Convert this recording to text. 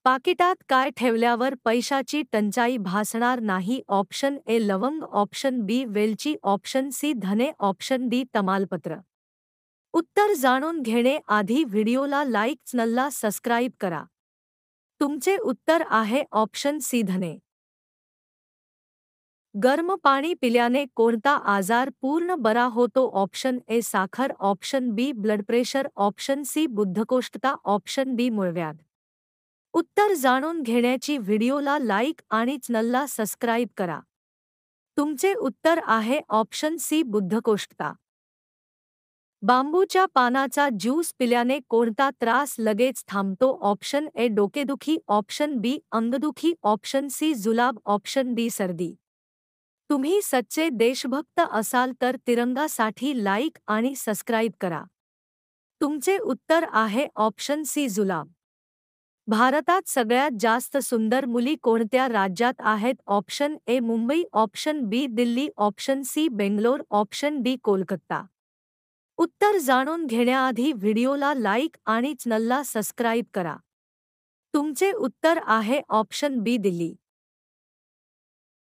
पाकिटात काय ठेवल्यावर पैशाची टंचाई भासणार नाही? ऑप्शन ए लवंग, ऑप्शन बी वेलची, ऑप्शन सी धने, ऑप्शन डी तमालपत्र. उत्तर जाणून घेणे आधी व्हिडिओला लाईक, चॅनलला सबस्क्राईब करा. तुमचे उत्तर आहे ऑप्शन सी धने. गरम पाणी पिल्याने कोणता आजार पूर्ण बरा होतो? ऑप्शन ए साखर, ऑप्शन बी ब्लड प्रेशर, ऑप्शन सी बद्धकोष्ठता, ऑप्शन डी मूळव्याध. उत्तर जाणून घेण्याची व्हिडिओला लाईक आणि चॅनलला सबस्क्राईब करा. तुमचे उत्तर आहे ऑप्शन सी बद्धकोष्ठता. बांबूच्या पानाचा ज्यूस पिल्याने कोणता त्रास लगेच थांबतो? ऑप्शन ए डोकेदुखी, ऑप्शन बी अंगदुखी, ऑप्शन सी जुलाब, ऑप्शन डी सर्दी. तुम्ही सच्चे देशभक्त असाल तर तिरंगासाठी लाईक आणि सबस्क्राईब करा. तुमचे उत्तर आहे ऑप्शन सी जुलाब. भारतात सगळ्यात जास्त सुंदर मुली कोणत्या राज्यात आहेत? Option A Mumbai, option B Delhi, option C Bangalore, option D Kolkata. उत्तर जाणून घेण्याआधी व्हिडिओला लाईक आणि चॅनलला सबस्क्राईब करा. तुमचे उत्तर आहे ऑप्शन बी दिल्ली.